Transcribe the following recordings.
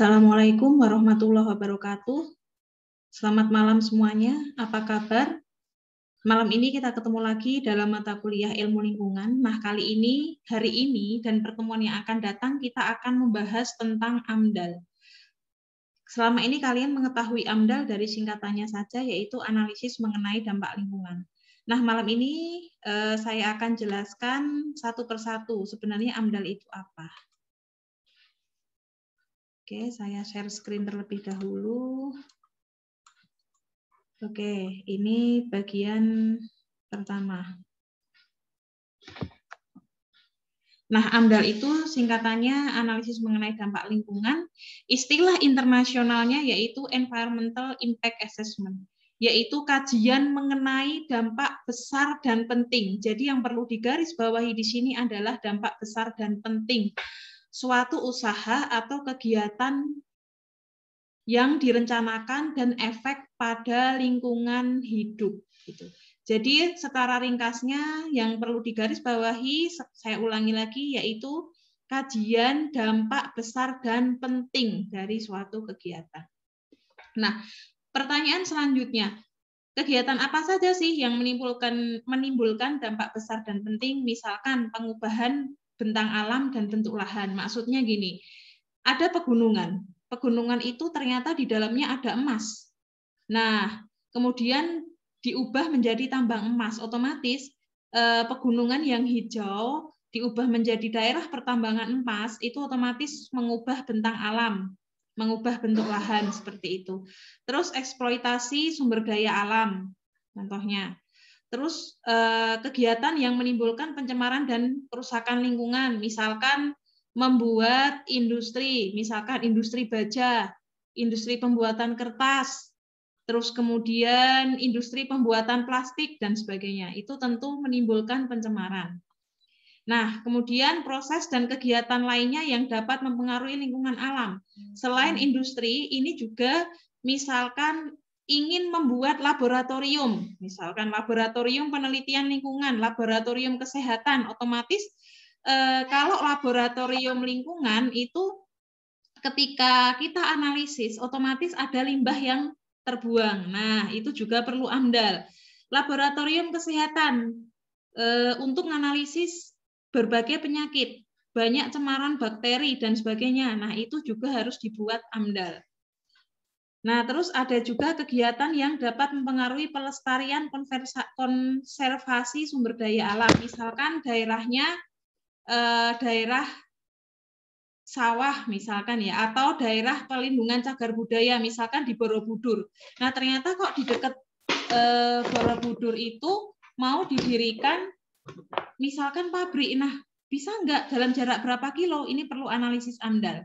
Assalamualaikum warahmatullahi wabarakatuh. Selamat malam semuanya. Apa kabar? Malam ini kita ketemu lagi dalam mata kuliah ilmu lingkungan. Nah, hari ini dan pertemuan yang akan datang kita akan membahas tentang AMDAL. Selama ini kalian mengetahui AMDAL dari singkatannya saja, yaitu analisis mengenai dampak lingkungan. Nah, malam ini saya akan jelaskan satu persatu sebenarnya AMDAL itu apa. Oke, saya share screen terlebih dahulu. Oke, ini bagian pertama. Nah, AMDAL itu singkatannya analisis mengenai dampak lingkungan. Istilah internasionalnya yaitu Environmental Impact Assessment, yaitu kajian mengenai dampak besar dan penting. Jadi yang perlu digarisbawahi di sini adalah dampak besar dan penting suatu usaha atau kegiatan yang direncanakan dan efek pada lingkungan hidup. Gitu. Jadi secara ringkasnya yang perlu digarisbawahi, saya ulangi lagi, yaitu kajian dampak besar dan penting dari suatu kegiatan. Nah, pertanyaan selanjutnya, kegiatan apa saja sih yang menimbulkan dampak besar dan penting? Misalkan pengubahan bentang alam dan bentuk lahan. Maksudnya gini, ada pegunungan. Pegunungan itu ternyata di dalamnya ada emas. Nah, kemudian diubah menjadi tambang emas, otomatis pegunungan yang hijau diubah menjadi daerah pertambangan emas, itu otomatis mengubah bentang alam, mengubah bentuk lahan seperti itu. Terus eksploitasi sumber daya alam, contohnya. Terus kegiatan yang menimbulkan pencemaran dan kerusakan lingkungan, misalkan membuat industri, misalkan industri baja, industri pembuatan kertas, terus kemudian industri pembuatan plastik dan sebagainya. Itu tentu menimbulkan pencemaran. Nah, kemudian proses dan kegiatan lainnya yang dapat mempengaruhi lingkungan alam. Selain industri, ini juga misalkan ingin membuat laboratorium, misalkan laboratorium penelitian lingkungan, laboratorium kesehatan, otomatis kalau laboratorium lingkungan itu ketika kita analisis, otomatis ada limbah yang terbuang. Nah, itu juga perlu AMDAL. Laboratorium kesehatan untuk menganalisis berbagai penyakit, banyak cemaran bakteri dan sebagainya. Nah, itu juga harus dibuat AMDAL. Nah, terus ada juga kegiatan yang dapat mempengaruhi pelestarian konservasi sumber daya alam. Misalkan daerahnya daerah sawah misalkan ya, atau daerah pelindungan cagar budaya misalkan di Borobudur. Nah, ternyata kok di dekat Borobudur itu mau didirikan misalkan pabrik. Nah, bisa nggak dalam jarak berapa kilo? Ini perlu analisis AMDAL.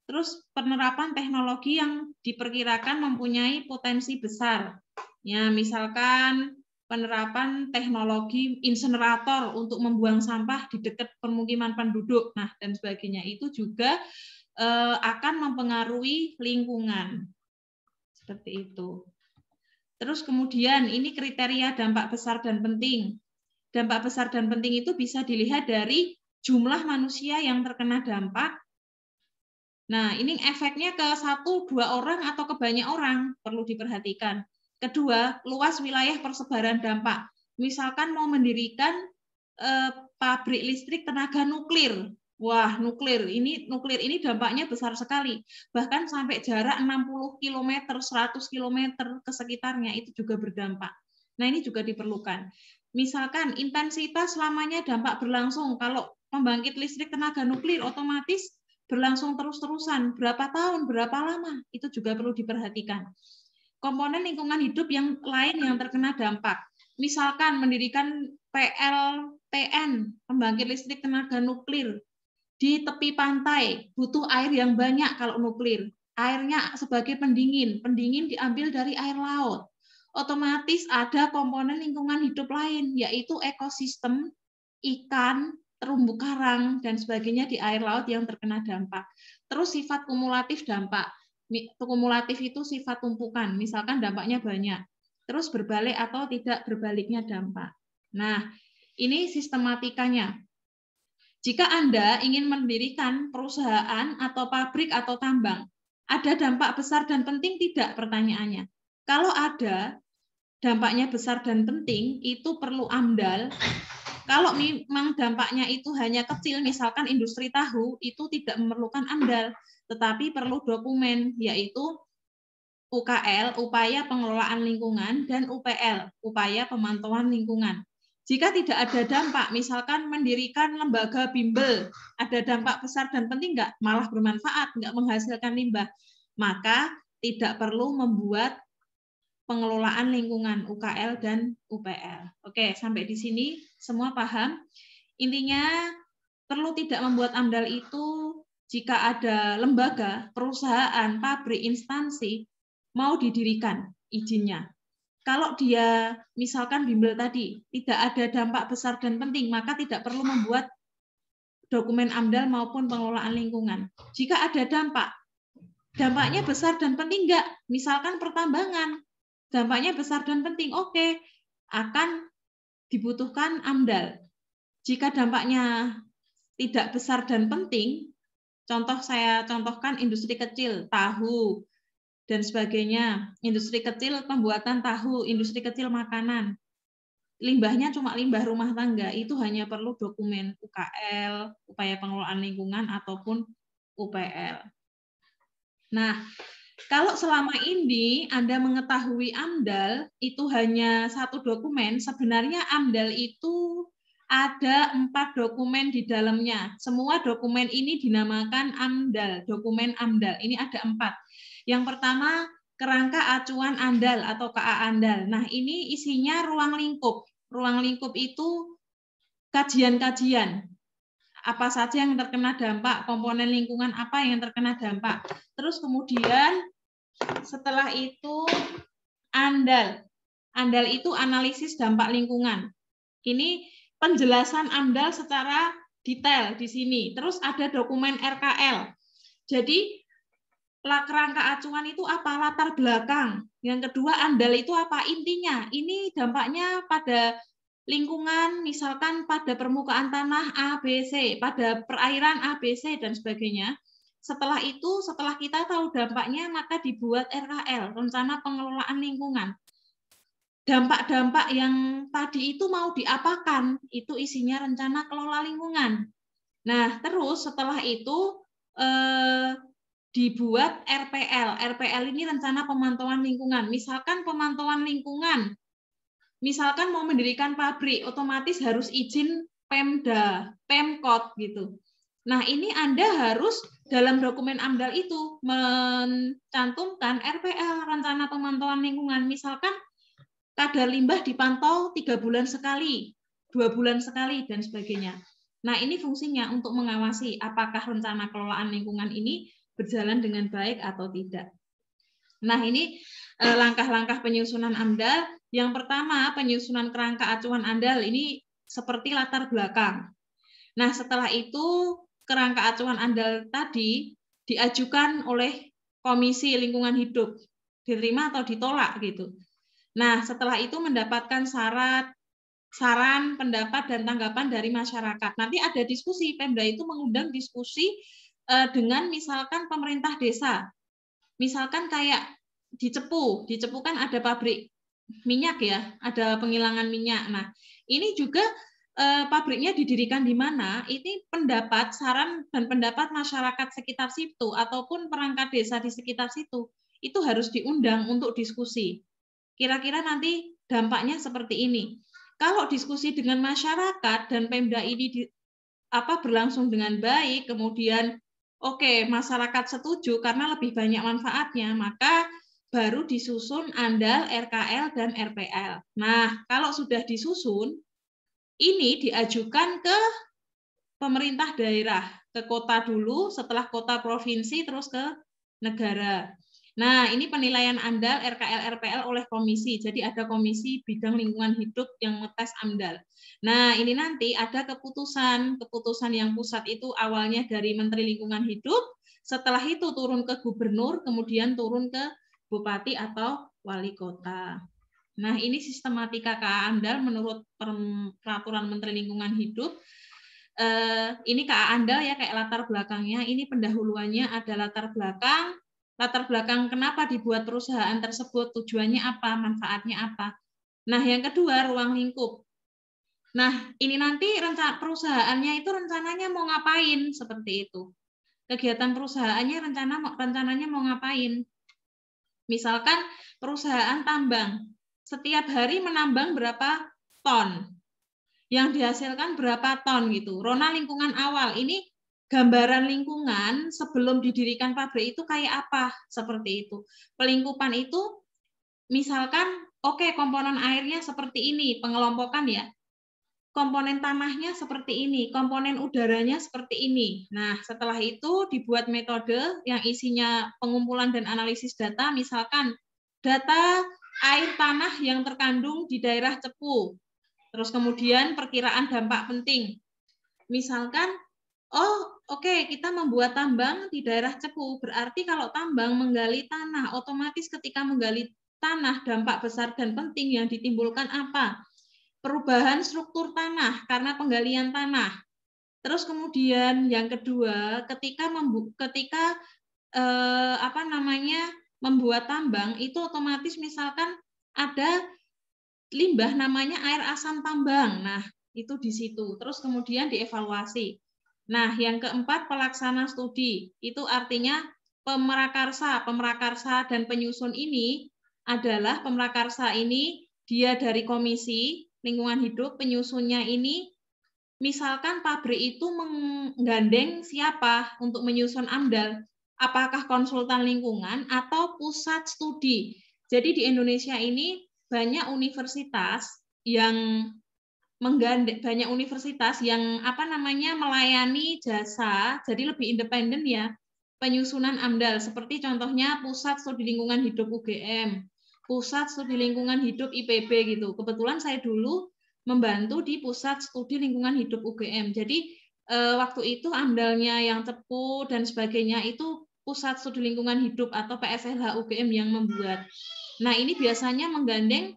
Terus penerapan teknologi yang diperkirakan mempunyai potensi besar. Ya, misalkan penerapan teknologi insenerator untuk membuang sampah di dekat permukiman penduduk, nah dan sebagainya, itu juga akan mempengaruhi lingkungan. Seperti itu. Terus kemudian ini kriteria dampak besar dan penting. Dampak besar dan penting itu bisa dilihat dari jumlah manusia yang terkena dampak. Nah, ini efeknya ke 1-2 orang atau ke banyak orang, perlu diperhatikan. Kedua, luas wilayah persebaran dampak. Misalkan mau mendirikan pabrik listrik tenaga nuklir. Wah, nuklir ini dampaknya besar sekali. Bahkan sampai jarak 60 km, 100 km ke sekitarnya itu juga berdampak. Nah, ini juga diperlukan. Misalkan intensitas lamanya dampak berlangsung. Kalau pembangkit listrik tenaga nuklir otomatis berlangsung terus-terusan. Berapa tahun, berapa lama, itu juga perlu diperhatikan. Komponen lingkungan hidup yang lain yang terkena dampak. Misalkan mendirikan PLTN, pembangkit listrik tenaga nuklir, di tepi pantai, butuh air yang banyak kalau nuklir. Airnya sebagai pendingin diambil dari air laut. Otomatis ada komponen lingkungan hidup lain, yaitu ekosistem, ikan, terumbu karang, dan sebagainya di air laut yang terkena dampak. Terus sifat kumulatif dampak. Kumulatif itu sifat tumpukan, misalkan dampaknya banyak. Terus berbalik atau tidak berbaliknya dampak. Nah, ini sistematikanya. Jika Anda ingin mendirikan perusahaan atau pabrik atau tambang, Ada dampak besar dan penting tidak pertanyaannya? Kalau ada dampaknya besar dan penting, itu perlu AMDAL. Kalau memang dampaknya itu hanya kecil, misalkan industri tahu, itu tidak memerlukan AMDAL, tetapi perlu dokumen, yaitu UKL, upaya pengelolaan lingkungan, dan UPL, upaya pemantauan lingkungan. Jika tidak ada dampak, misalkan mendirikan lembaga bimbel, ada dampak besar dan penting nggak? Malah bermanfaat, nggak menghasilkan limbah. Maka tidak perlu membuat pengelolaan lingkungan UKL dan UPL. Oke, sampai di sini semua paham? Intinya perlu tidak membuat AMDAL itu jika ada lembaga, perusahaan, pabrik, instansi mau didirikan izinnya. Kalau dia misalkan bimbel tadi tidak ada dampak besar dan penting, maka tidak perlu membuat dokumen AMDAL maupun pengelolaan lingkungan. Jika ada dampaknya besar dan penting enggak? Misalkan pertambangan, dampaknya besar dan penting, oke, akan dibutuhkan AMDAL. Jika dampaknya tidak besar dan penting, saya contohkan industri kecil, tahu, dan sebagainya. Industri kecil pembuatan tahu, industri kecil makanan. Limbahnya cuma limbah rumah tangga, itu hanya perlu dokumen UKL, upaya pengelolaan lingkungan, ataupun UPL. Nah, kalau selama ini Anda mengetahui AMDAL itu hanya satu dokumen, sebenarnya AMDAL itu ada 4 dokumen di dalamnya. Semua dokumen ini dinamakan AMDAL, dokumen AMDAL. Ini ada 4. Yang pertama, kerangka acuan AMDAL atau KA AMDAL. Nah, ini isinya ruang lingkup. Ruang lingkup itu kajian-kajian. Apa saja yang terkena dampak, komponen lingkungan apa yang terkena dampak. Terus kemudian setelah itu AMDAL. AMDAL itu analisis dampak lingkungan. Ini penjelasan AMDAL secara detail di sini. Terus ada dokumen RKL. Jadi kerangka acuan itu apa? Latar belakang. Yang kedua, AMDAL itu apa? Intinya. Ini dampaknya pada lingkungan, misalkan pada permukaan tanah A, B, C, pada perairan A, B, C, dan sebagainya. Setelah itu, setelah kita tahu dampaknya, maka dibuat RKL, rencana pengelolaan lingkungan. Dampak-dampak yang tadi itu mau diapakan, itu isinya rencana kelola lingkungan. Nah, terus setelah itu dibuat RPL. RPL ini rencana pemantauan lingkungan. Misalkan pemantauan lingkungan, misalkan mau mendirikan pabrik, otomatis harus izin Pemda, Pemkot gitu. Nah, ini Anda harus dalam dokumen AMDAL itu mencantumkan RPL, rencana pemantauan lingkungan. Misalkan kadar limbah dipantau 3 bulan sekali, 2 bulan sekali, dan sebagainya. Nah, ini fungsinya untuk mengawasi apakah rencana kelolaan lingkungan ini berjalan dengan baik atau tidak. Nah, ini langkah-langkah penyusunan AMDAL. Yang pertama, penyusunan kerangka acuan AMDAL ini seperti latar belakang. Nah, setelah itu kerangka acuan AMDAL tadi diajukan oleh Komisi Lingkungan Hidup, diterima atau ditolak gitu. Nah, setelah itu mendapatkan saran, pendapat, dan tanggapan dari masyarakat. Nanti ada diskusi, Pemda itu mengundang diskusi dengan misalkan pemerintah desa. Misalkan kayak di Cepu kan ada pabrik minyak ya, ada penghilangan minyak. Nah, ini juga pabriknya didirikan di mana? Ini pendapat, saran, dan pendapat masyarakat sekitar situ ataupun perangkat desa di sekitar situ itu harus diundang untuk diskusi. Kira-kira nanti dampaknya seperti ini. Kalau diskusi dengan masyarakat dan Pemda ini berlangsung dengan baik, kemudian oke, masyarakat setuju karena lebih banyak manfaatnya, maka baru disusun AMDAL, RKL, dan RPL. Nah, kalau sudah disusun, ini diajukan ke pemerintah daerah, ke kota dulu, setelah kota provinsi, terus ke negara. Nah, ini penilaian AMDAL, RKL, RPL oleh komisi. Jadi ada komisi bidang lingkungan hidup yang ngetes AMDAL. Nah, ini nanti ada keputusan yang pusat itu awalnya dari Menteri Lingkungan Hidup, setelah itu turun ke gubernur, kemudian turun ke bupati atau wali kota. Nah, ini sistematika KA AMDAL menurut peraturan Menteri Lingkungan Hidup. Ini KA AMDAL ya, kayak latar belakangnya. Ini pendahuluannya ada latar belakang, latar belakang kenapa dibuat perusahaan tersebut, tujuannya apa, manfaatnya apa. Nah, yang kedua, ruang lingkup. Nah, ini nanti perusahaannya itu rencananya mau ngapain, seperti itu. Kegiatan perusahaannya rencananya mau ngapain. Misalkan perusahaan tambang, setiap hari menambang berapa ton, yang dihasilkan berapa ton gitu. Rona lingkungan awal, ini gambaran lingkungan sebelum didirikan pabrik itu kayak apa, seperti itu. Pelingkupan itu misalkan, oke, komponen airnya seperti ini, pengelompokan ya. Komponen tanahnya seperti ini, komponen udaranya seperti ini. Nah, setelah itu dibuat metode yang isinya pengumpulan dan analisis data, misalkan data air tanah yang terkandung di daerah Cepu. Terus kemudian perkiraan dampak penting. Misalkan, kita membuat tambang di daerah Cepu, berarti kalau tambang menggali tanah, otomatis ketika menggali tanah, dampak besar dan penting yang ditimbulkan apa? Perubahan struktur tanah karena penggalian tanah. Terus kemudian yang kedua, ketika membuat tambang itu otomatis misalkan ada limbah namanya air asam tambang. Nah, itu di situ. Terus kemudian dievaluasi. Nah, yang keempat pelaksana studi. Itu artinya pemrakarsa dan penyusun ini adalah pemrakarsa ini dia dari komisi lingkungan hidup, penyusunnya ini misalkan pabrik itu menggandeng siapa untuk menyusun AMDAL, apakah konsultan lingkungan atau pusat studi. Jadi di Indonesia ini banyak universitas yang melayani jasa, jadi lebih independen ya, penyusunan AMDAL, seperti contohnya Pusat Studi Lingkungan Hidup UGM, Pusat Studi Lingkungan Hidup IPB gitu. Kebetulan saya dulu membantu di Pusat Studi Lingkungan Hidup UGM. Jadi waktu itu AMDAL-nya yang Cepu dan sebagainya itu Pusat Studi Lingkungan Hidup atau PSLH UGM yang membuat. Nah, ini biasanya menggandeng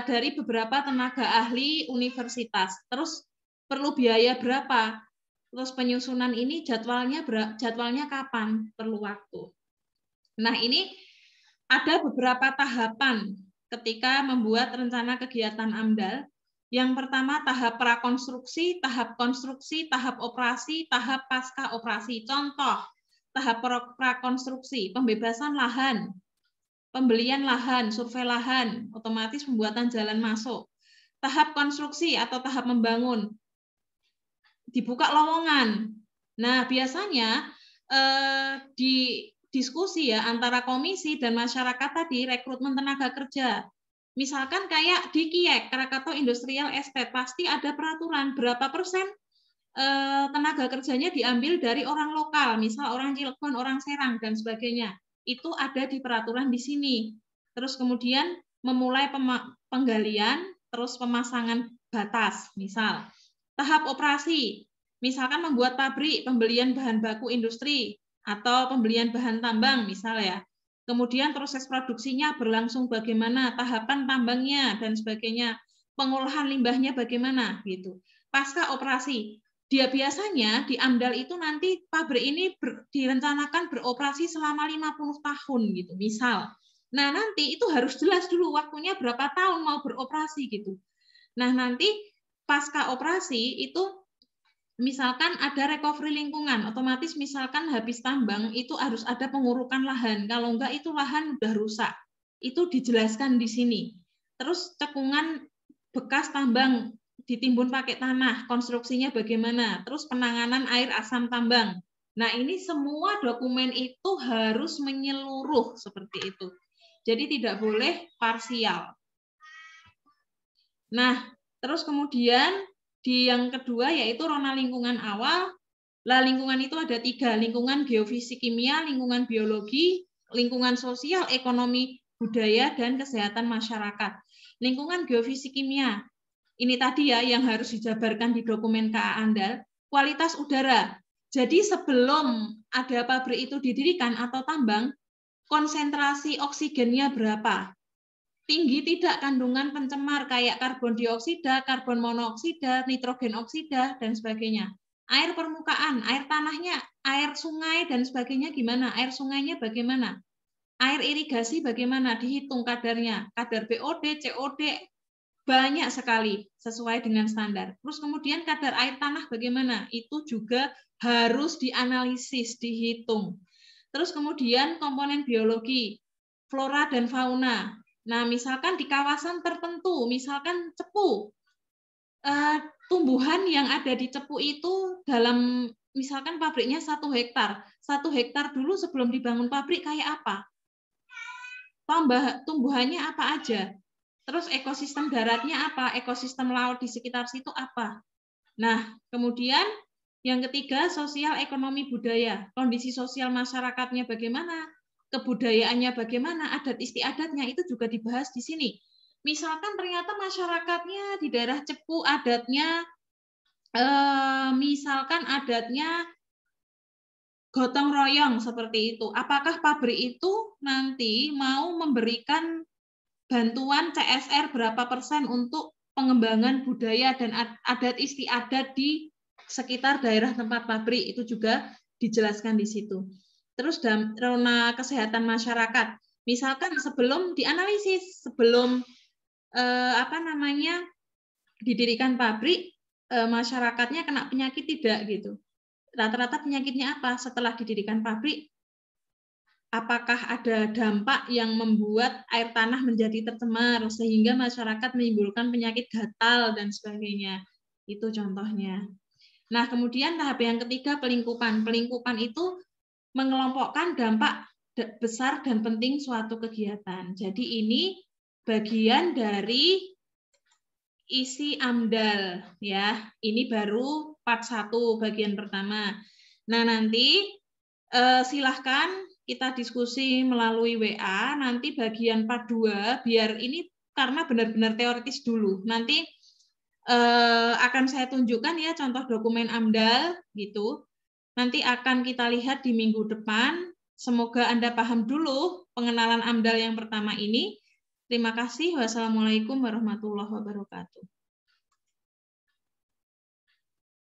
dari beberapa tenaga ahli universitas. Terus perlu biaya berapa? Terus penyusunan ini jadwalnya kapan? Perlu waktu. Nah, ini ada beberapa tahapan ketika membuat rencana kegiatan AMDAL. Yang pertama tahap prakonstruksi, tahap konstruksi, tahap operasi, tahap pasca operasi. Contoh, tahap prakonstruksi, pembebasan lahan, pembelian lahan, survei lahan, otomatis pembuatan jalan masuk. Tahap konstruksi atau tahap membangun, dibuka lowongan. Nah, biasanya di diskusi ya antara komisi dan masyarakat tadi, rekrutmen tenaga kerja. Misalkan kayak di KIEK, Krakatau Industrial Estate, pasti ada peraturan berapa persen tenaga kerjanya diambil dari orang lokal, misal orang Cilegon, orang Serang, dan sebagainya. Itu ada di peraturan di sini. Terus kemudian memulai penggalian, terus pemasangan batas, misal. Tahap operasi, misalkan membuat pabrik, pembelian bahan baku industri, atau pembelian bahan tambang, misal ya. Kemudian proses produksinya berlangsung bagaimana, tahapan tambangnya, dan sebagainya. Pengolahan limbahnya bagaimana, gitu. Pasca operasi, dia biasanya di AMDAL itu nanti pabrik ini direncanakan beroperasi selama 50 tahun gitu, misal. Nah, nanti itu harus jelas dulu waktunya berapa tahun mau beroperasi gitu. Nah, nanti pasca operasi itu misalkan ada recovery lingkungan, otomatis misalkan habis tambang itu harus ada pengurukan lahan. Kalau enggak itu lahan udah rusak. Itu dijelaskan di sini. Terus cekungan bekas tambang ditimbun pakai tanah, konstruksinya bagaimana, terus penanganan air asam tambang. Nah, ini semua dokumen itu harus menyeluruh seperti itu. Jadi tidak boleh parsial. Nah, terus kemudian di yang kedua yaitu rona lingkungan awal. Lah lingkungan itu ada 3, lingkungan geofisik kimia, lingkungan biologi, lingkungan sosial, ekonomi, budaya, dan kesehatan masyarakat. Lingkungan geofisik kimia, ini tadi ya yang harus dijabarkan di dokumen KA AMDAL, kualitas udara. Jadi sebelum ada pabrik itu didirikan atau tambang, konsentrasi oksigennya berapa? Tinggi tidak kandungan pencemar kayak karbon dioksida, karbon monoksida, nitrogen oksida, dan sebagainya. Air permukaan, air Air sungai dan sebagainya gimana? Air sungainya bagaimana? Air irigasi bagaimana? Dihitung kadarnya, kadar BOD, COD, banyak sekali sesuai dengan standar. Terus kemudian kadar air tanah bagaimana? Itu juga harus dianalisis, dihitung. Terus kemudian komponen biologi, flora dan fauna. Nah, misalkan di kawasan tertentu, misalkan Cepu, tumbuhan yang ada di Cepu itu dalam misalkan pabriknya 1 hektar. 1 hektar dulu sebelum dibangun pabrik kayak apa? Tumbuhannya apa aja? Terus ekosistem daratnya apa? Ekosistem laut di sekitar situ apa? Nah, kemudian yang ketiga, sosial ekonomi budaya. Kondisi sosial masyarakatnya bagaimana? Kebudayaannya bagaimana? Adat istiadatnya itu juga dibahas di sini. Misalkan ternyata masyarakatnya di daerah Cepu adatnya misalkan adatnya gotong royong seperti itu. Apakah pabrik itu nanti mau memberikan bantuan CSR berapa persen untuk pengembangan budaya dan adat istiadat di sekitar daerah tempat pabrik, itu juga dijelaskan di situ. Terus zona kesehatan masyarakat, misalkan sebelum dianalisis, sebelum didirikan pabrik, masyarakatnya kena penyakit tidak gitu. Rata-rata penyakitnya apa? Setelah didirikan pabrik, apakah ada dampak yang membuat air tanah menjadi tercemar sehingga masyarakat menimbulkan penyakit gatal dan sebagainya. Itu contohnya. Nah, kemudian tahap yang ketiga pelingkupan. Pelingkupan itu mengelompokkan dampak besar dan penting suatu kegiatan. Jadi ini bagian dari isi AMDAL ya. Ini baru part 1 bagian pertama. Nah, nanti silahkan kita diskusi melalui WA, nanti bagian part 2 biar ini karena benar-benar teoritis dulu. Nanti akan saya tunjukkan ya contoh dokumen AMDAL gitu. Nanti akan kita lihat di minggu depan. Semoga Anda paham dulu pengenalan AMDAL yang pertama ini. Terima kasih. Wassalamualaikum warahmatullahi wabarakatuh.